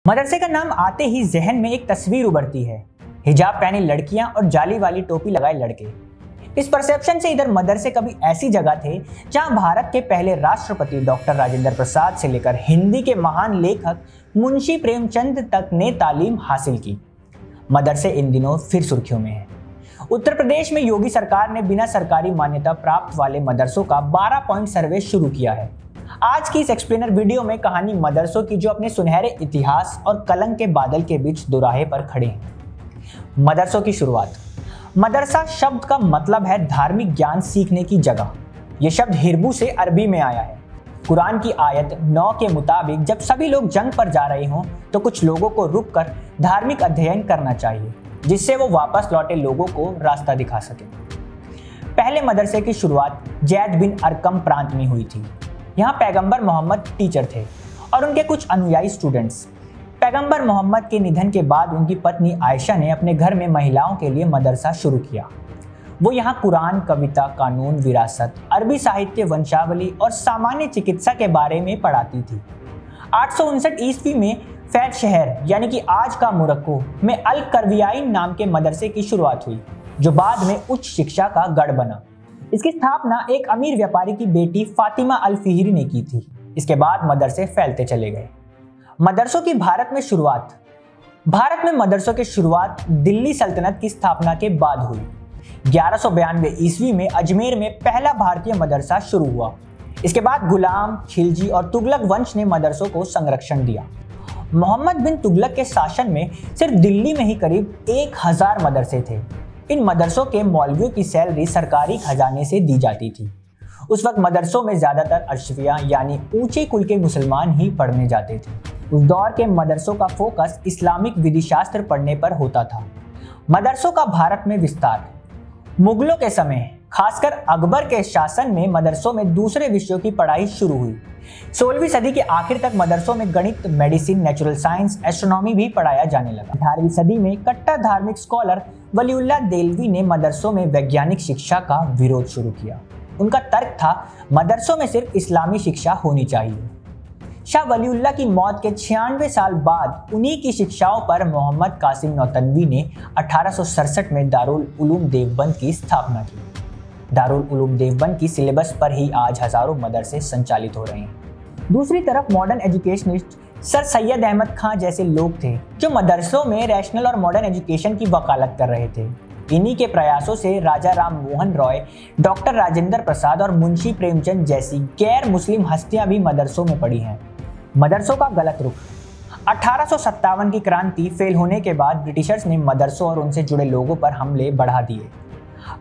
मदरसे का नाम आते ही जहन में एक तस्वीर उभरती है, हिजाब पहनी लड़कियां और जाली वाली टोपी लगाए लड़के। इस परसेप्शन से इधर मदरसे कभी ऐसी जगह थे जहां भारत के पहले राष्ट्रपति डॉक्टर राजेंद्र प्रसाद से लेकर हिंदी के महान लेखक मुंशी प्रेमचंद तक ने तालीम हासिल की। मदरसे इन दिनों फिर सुर्खियों में है। उत्तर प्रदेश में योगी सरकार ने बिना सरकारी मान्यता प्राप्त वाले मदरसों का 12 पॉइंट सर्वे शुरू किया है। आज की इस एक्सप्लेनर वीडियो में कहानी मदरसों की जो अपने सुनहरे इतिहास और कलंक के बादल के बीच दोराहे पर खड़े हैं। मदरसों की शुरुआत। मदरसा शब्द का मतलब है धार्मिक ज्ञान सीखने की जगह। यह शब्द हिब्रू से अरबी में आया है। कुरान की आयत 9 के मुताबिक जब सभी लोग जंग पर जा रहे हों तो कुछ लोगों को रुककर धार्मिक अध्ययन करना चाहिए, जिससे वो वापस लौटे लोगों को रास्ता दिखा सके। पहले मदरसे की शुरुआत जैद बिन अरकम प्रांत में हुई थी। यहाँ पैगंबर मोहम्मद टीचर थे और उनके कुछ अनुयायी स्टूडेंट्स। पैगंबर मोहम्मद के निधन के बाद उनकी पत्नी आयशा ने अपने घर में महिलाओं के लिए मदरसा शुरू किया। वो यहाँ कुरान, कविता, कानून, विरासत, अरबी साहित्य, वंशावली और सामान्य चिकित्सा के बारे में पढ़ाती थी। 859 ईस्वी में फैज शहर यानी कि आज का मोरक्को में अल करवियाइन नाम के मदरसे की शुरुआत हुई, जो बाद में उच्च शिक्षा का गढ़ बना। इसकी स्थापना एक अमीर व्यापारी की बेटी फातिमा अल फिहरी ने की थी। इसके बाद मदरसे फैलते चले गए। मदरसों की भारत में शुरुआत। भारत में मदरसों की शुरुआत दिल्ली सल्तनत की स्थापना के बाद हुई। 1192 ईस्वी में अजमेर में पहला भारतीय मदरसा शुरू हुआ। इसके बाद गुलाम, खिलजी और तुगलक वंश ने मदरसों को संरक्षण दिया। मोहम्मद बिन तुगलक के शासन में सिर्फ दिल्ली में ही करीब 1000 मदरसे थे। इन मदरसों के मौलवियों की सैलरी सरकारी खजाने से दी जाती थी। उस वक्त मदरसों में ज्यादातर अशरिया यानी ऊंचे कुल के मुसलमान ही पढ़ने जाते थे। उस दौर के मदरसों का फोकस इस्लामिक विधिशास्त्र पढ़ने पर होता था। मदरसों का भारत में विस्तार। मुगलों के समय, खासकर अकबर के शासन में मदरसों में दूसरे विषयों की पढ़ाई शुरू हुई। 16वीं सदी के आखिर तक मदरसों में गणित, मेडिसिन, नेचुरल साइंस, एस्ट्रोनॉमी भी पढ़ाया जाने लगा। 18वीं सदी में कट्टर धार्मिक स्कॉलर वलीउल्लाह देलवी ने मदरसों में वैज्ञानिक शिक्षा का विरोध शुरू किया। उनका तर्क था मदरसों में सिर्फ इस्लामी शिक्षा होनी चाहिए। शाह वलीउल्लाह की मौत के 96 साल बाद उन्हीं की शिक्षाओं पर मोहम्मद कासिम नौतनवी ने 1867 में दारुल उलूम देवबंद की स्थापना की। दारुल उलूम देवबंद की सिलेबस पर ही आज हजारों मदरसे संचालित हो रहे हैं। दूसरी तरफ modern educationist sir Syed Ahmad Khan जैसे लोग थे जो मदरसों में रैशनल और मॉडर्न एजुकेशन की वकालत कर रहे थे। इन्हीं के प्रयासों से राजा राम मोहन रॉय, डॉक्टर राजेंद्र प्रसाद और मुंशी प्रेमचंद जैसी गैर मुस्लिम हस्तियां भी मदरसों में पढ़ी हैं। मदरसों का गलत रुख। 1857 की क्रांति फेल होने के बाद ब्रिटिशर्स ने मदरसों और उनसे जुड़े लोगों पर हमले बढ़ा दिए।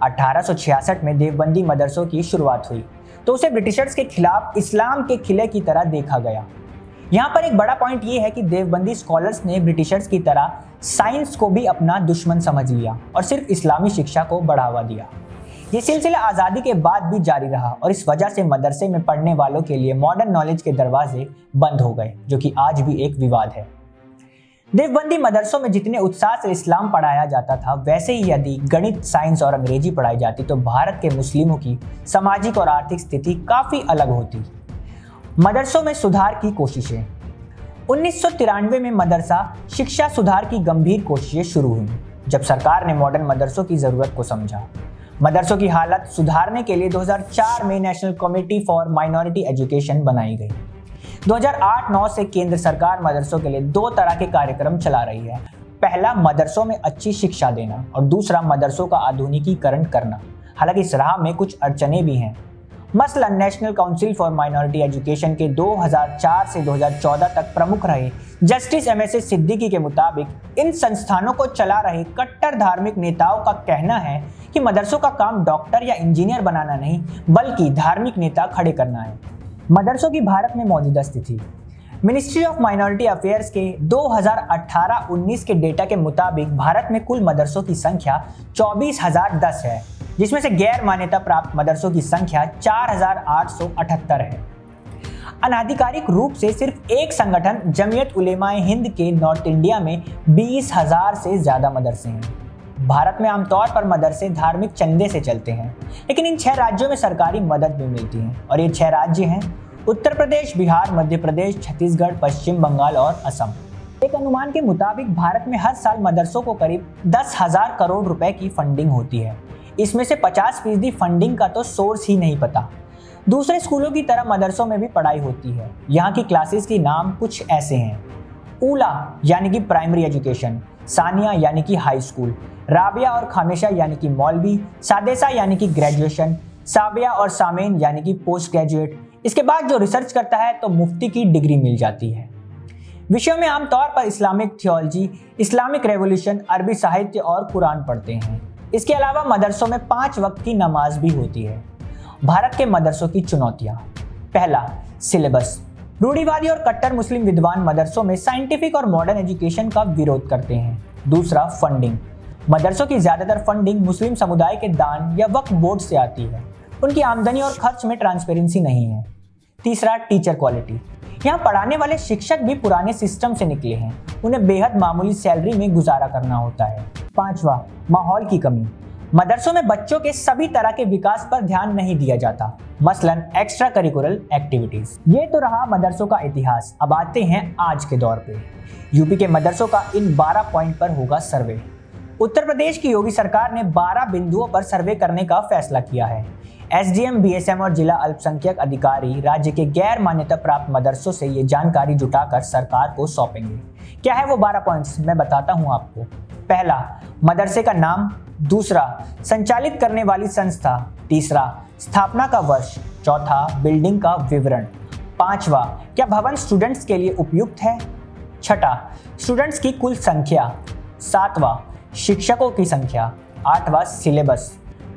1866 में देवबंदी मदरसों की शुरुआत हुई तो उसे ब्रिटिशर्स के खिलाफ इस्लाम के खिले की तरह देखा गया। यहाँ पर एक बड़ा पॉइंट ये है कि देवबंदी स्कॉलर्स ने ब्रिटिशर्स की तरह साइंस को भी अपना दुश्मन समझ लिया और सिर्फ इस्लामी शिक्षा को बढ़ावा दिया। ये सिलसिला आज़ादी के बाद भी जारी रहा और इस वजह से मदरसे में पढ़ने वालों के लिए मॉडर्न नॉलेज के दरवाजे बंद हो गए, जो कि आज भी एक विवाद है। देवबंदी मदरसों में जितने उत्साह से इस्लाम पढ़ाया जाता था, वैसे ही यदि गणित, साइंस और अंग्रेजी पढ़ाई जाती तो भारत के मुस्लिमों की सामाजिक और आर्थिक स्थिति काफ़ी अलग होती। मदरसों में सुधार की कोशिशें। 1993 में मदरसा शिक्षा सुधार की गंभीर कोशिशें शुरू हुई जब सरकार ने मॉडर्न मदरसों की ज़रूरत को समझा। मदरसों की हालत सुधारने के लिए 2004 में national committee for minority education बनाई गई। 2008-9 से केंद्र सरकार मदरसों के लिए 2 तरह के कार्यक्रम चला रही है। पहला, मदरसों में अच्छी शिक्षा देना और दूसरा, मदरसों का आधुनिकीकरण करना। हालांकि इस राह में कुछ अड़चनें भी हैं। मसलन national council for minority education के 2004 से 2014 तक प्रमुख रहे जस्टिस MS सिद्दीकी के मुताबिक इन संस्थानों को चला रहे कट्टर धार्मिक नेताओं का कहना है कि मदरसों का काम डॉक्टर या इंजीनियर बनाना नहीं, बल्कि धार्मिक नेता खड़े करना है। मदरसों की भारत में मौजूदा स्थिति। मिनिस्ट्री ऑफ माइनॉरिटी अफेयर्स के 2018-19 के डेटा के मुताबिक भारत में कुल मदरसों की संख्या 24,010 है, जिसमें से गैर मान्यता प्राप्त मदरसों की संख्या 4,878 है। अनाधिकारिक रूप से सिर्फ एक संगठन जमीयत उलेमाए हिंद के नॉर्थ इंडिया में 20,000 से ज्यादा मदरसे हैं। भारत में आमतौर पर मदरसे धार्मिक चंदे से चलते हैं, लेकिन इन 6 राज्यों में सरकारी मदद भी मिलती है और ये 6 राज्य हैं उत्तर प्रदेश, बिहार, मध्य प्रदेश, छत्तीसगढ़, पश्चिम बंगाल और असम। एक अनुमान के मुताबिक भारत में हर साल मदरसों को करीब 10,000 करोड़ रुपए की फंडिंग होती है। इसमें से 50% फंडिंग का तो सोर्स ही नहीं पता। दूसरे स्कूलों की तरह मदरसों में भी पढ़ाई होती है। यहाँ की क्लासेस के नाम कुछ ऐसे हैं: ऊला यानी कि प्राइमरी एजुकेशन, सानिया यानी कि हाई स्कूल, राबिया और खामेशा यानी कि मौलवी, सादेसा यानी कि ग्रेजुएशन, साबिया और सामेन यानी कि पोस्ट ग्रेजुएट। इसके बाद जो रिसर्च करता है तो मुफ्ती की डिग्री मिल जाती है। विषयों में आमतौर पर इस्लामिक थियोलॉजी, इस्लामिक रेवोल्यूशन, अरबी साहित्य और कुरान पढ़ते हैं। इसके अलावा मदरसों में 5 वक्त की नमाज भी होती है। भारत के मदरसों की चुनौतियां: पहला, सिलेबस। रूढ़िवादी और कट्टर मुस्लिम विद्वान मदरसों में साइंटिफिक और मॉडर्न एजुकेशन का विरोध करते हैं। दूसरा, फंडिंग। मदरसों की ज्यादातर फंडिंग मुस्लिम समुदाय के दान या वक्फ बोर्ड से आती है। उनकी आमदनी और खर्च में ट्रांसपेरेंसी नहीं है। तीसरा, टीचर क्वालिटी। यहाँ पढ़ाने वाले शिक्षक भी पुराने सिस्टम से निकले हैं। उन्हें बेहद मामूली सैलरी में गुजारा करना होता है। पांचवा, माहौल की कमी। मदरसों में बच्चों के सभी तरह के विकास पर ध्यान नहीं दिया जाता, मसलन एक्स्ट्रा करिकुलर एक्टिविटीज। ये तो रहा मदरसों का इतिहास। अब आते हैं आज के दौर पे। यूपी के मदरसों का इन 12 पॉइंट पर होगा सर्वे। उत्तर प्रदेश की योगी सरकार ने 12 बिंदुओं पर सर्वे करने का फैसला किया है। एसडीएम, बीएसएम और जिला अल्पसंख्यक अधिकारी राज्य के गैर मान्यता प्राप्त मदरसों से ये जानकारी जुटाकर सरकार को सौंपेंगे। क्या है वो 12 पॉइंट्स, मैं बताता हूं आपको। पहला, मदरसे का नाम। दूसरा, संचालित करने वाली संस्था। तीसरा, स्थापना का वर्ष। चौथा, बिल्डिंग का विवरण। पांचवा, क्या भवन स्टूडेंट्स के लिए उपयुक्त है। छठा, स्टूडेंट्स की कुल संख्या। सातवां, शिक्षकों की संख्या। आठवां, सिलेबस।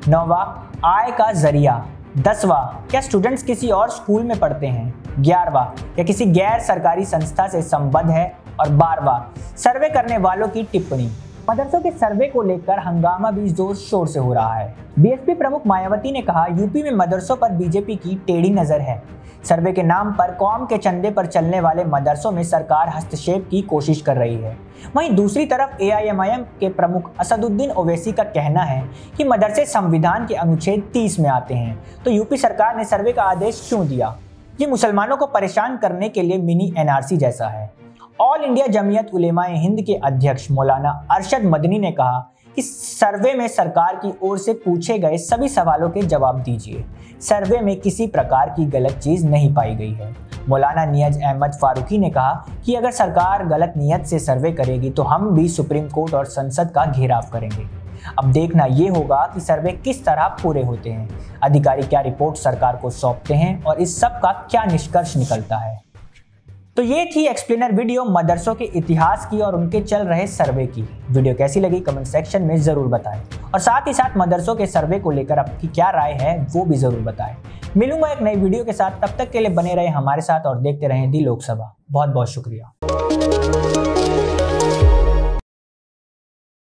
नौवां, आय का जरिया। 10वां, क्या स्टूडेंट्स किसी और स्कूल में पढ़ते हैं। 11वां, क्या किसी गैर सरकारी संस्था से संबद्ध है। और 12वां, सर्वे करने वालों की टिप्पणी। मदरसों के सर्वे को लेकर हंगामा भी जोर शोर से हो रहा है। बीएसपी प्रमुख मायावती ने कहा, यूपी में मदरसों पर बीजेपी की टेढ़ी नजर है। सर्वे के नाम पर कौम के चंदे पर चलने वाले मदरसों में सरकार हस्तक्षेप की कोशिश कर रही है। वहीं दूसरी तरफ एआईएमआईएम के प्रमुख असदुद्दीन ओवैसी का कहना है कि मदरसे संविधान के अनुच्छेद 30 में आते हैं, तो यूपी सरकार ने सर्वे का आदेश क्यों दिया। ये मुसलमानों को परेशान करने के लिए मिनी एनआरसी जैसा है। ऑल इंडिया जमीयत उलेमाए हिंद के अध्यक्ष मौलाना अरशद मदनी ने कहा कि सर्वे में सरकार की ओर से पूछे गए सभी सवालों के जवाब दीजिए। सर्वे में किसी प्रकार की गलत चीज नहीं पाई गई है। मौलाना नियाज अहमद फारूकी ने कहा कि अगर सरकार गलत नियत से सर्वे करेगी तो हम भी सुप्रीम कोर्ट और संसद का घेराव करेंगे। अब देखना ये होगा कि सर्वे किस तरह पूरे होते हैं, अधिकारी क्या रिपोर्ट सरकार को सौंपते हैं और इस सब का क्या निष्कर्ष निकलता है। तो ये थी एक्सप्लेनर वीडियो मदरसों के इतिहास की और उनके चल रहे सर्वे की। वीडियो कैसी लगी कमेंट सेक्शन में जरूर बताएं और साथ ही साथ मदरसों के सर्वे को लेकर आपकी क्या राय है वो भी जरूर बताएं। मिलूंगा एक नई वीडियो के साथ, तब तक के लिए बने रहे हमारे साथ और देखते रहें दी लोकसभा। बहुत बहुत शुक्रिया।